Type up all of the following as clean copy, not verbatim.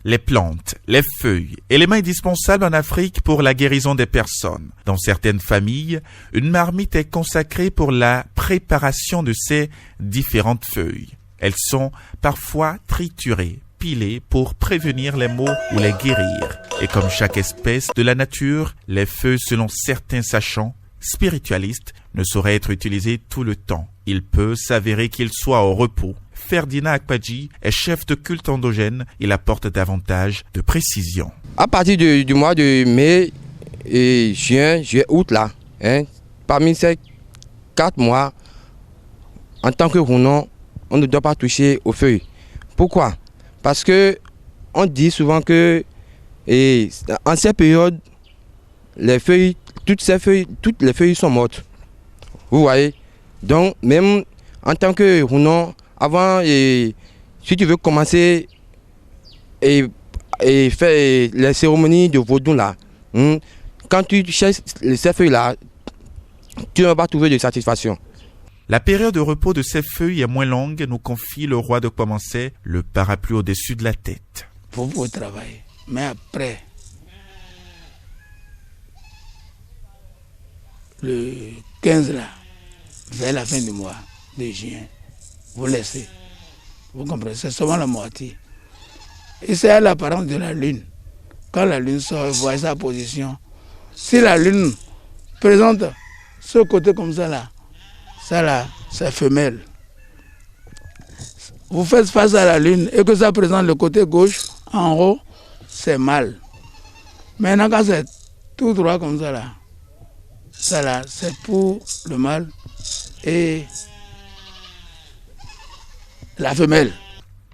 Les plantes, les feuilles, éléments indispensables en Afrique pour la guérison des personnes. Dans certaines familles, une marmite est consacrée pour la préparation de ces différentes feuilles. Elles sont parfois triturées, pilées pour prévenir les maux ou les guérir. Et comme chaque espèce de la nature, les feuilles, selon certains sachants spiritualistes, ne sauraient être utilisées tout le temps. Il peut s'avérer qu'ils soient au repos. Ferdinand Akpadji est chef de culte endogène. Il apporte davantage de précision. À partir du mois de mai et juin, août, là, parmi ces 4 mois, en tant que Rounon, on ne doit pas toucher aux feuilles. Pourquoi? Parce que on dit souvent que en ces périodes, toutes les feuilles sont mortes. Vous voyez? Donc, même en tant que Rounon, avant, si tu veux commencer et faire les cérémonies de vaudou là, quand tu cherches ces feuilles-là, tu ne vas pas trouver de satisfaction. La période de repos de ces feuilles est moins longue, nous confie le roi de Kpamansé, le parapluie au-dessus de la tête. Vous pouvez travailler, mais après, le 15 là, vers la fin du mois de juin, vous laissez. Vous comprenez, c'est seulement la moitié. Et c'est à l'apparence de la lune. Quand la lune sort, vous voyez sa position. Si la lune présente ce côté comme ça là, c'est femelle. Vous faites face à la lune et que ça présente le côté gauche, en haut, c'est mâle. Maintenant, quand c'est tout droit comme ça là, c'est pour le mâle et la femelle.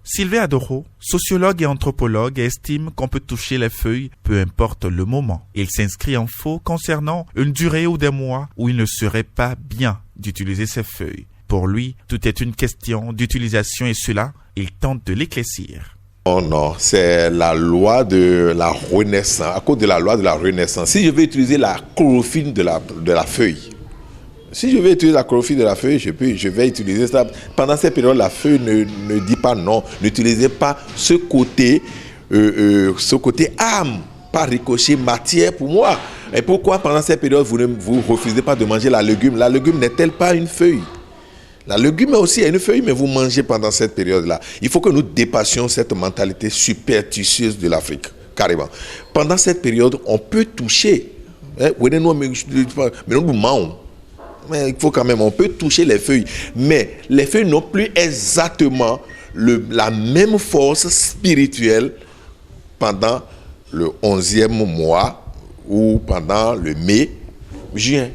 Sylvain Adoro, sociologue et anthropologue, estime qu'on peut toucher les feuilles, peu importe le moment. Il s'inscrit en faux concernant une durée ou des mois où il ne serait pas bien d'utiliser ces feuilles. Pour lui, tout est une question d'utilisation et cela, il tente de l'éclaircir. Oh non, c'est la loi de la renaissance. À cause de la loi de la renaissance, si je veux utiliser la chlorophylle de la feuille, si je vais utiliser la chlorophylle de la feuille, je vais utiliser ça. Pendant cette période, la feuille ne dit pas non. N'utilisez pas ce côté âme, pas ricochet matière pour moi. Et pourquoi pendant cette période, vous ne vous refusez pas de manger la légume? La légume n'est-elle pas une feuille? La légume aussi est une feuille, mais vous mangez pendant cette période-là. Il faut que nous dépassions cette mentalité superstitieuse de l'Afrique, carrément. Pendant cette période, on peut toucher. Mais il faut quand même, on peut toucher les feuilles. Mais les feuilles n'ont plus exactement la même force spirituelle pendant le 11e mois ou pendant le mai, juin.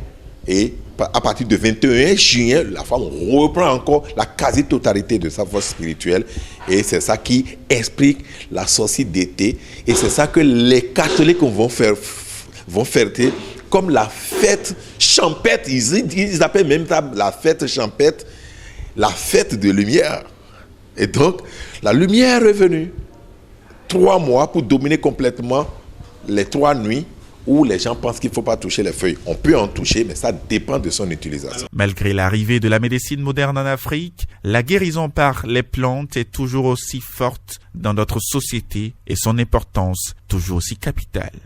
Et à partir de 21 juin, la femme reprend encore la quasi-totalité de sa force spirituelle. Et c'est ça qui explique la sortie d'été. Et c'est ça que les catholiques vont faire comme la fête champêtre. Ils appellent même ça la fête champêtre, la fête de lumière. Et donc, la lumière est revenue. 3 mois pour dominer complètement les 3 nuits où les gens pensent qu'il ne faut pas toucher les feuilles. On peut en toucher, mais ça dépend de son utilisation. Malgré l'arrivée de la médecine moderne en Afrique, la guérison par les plantes est toujours aussi forte dans notre société et son importance toujours aussi capitale.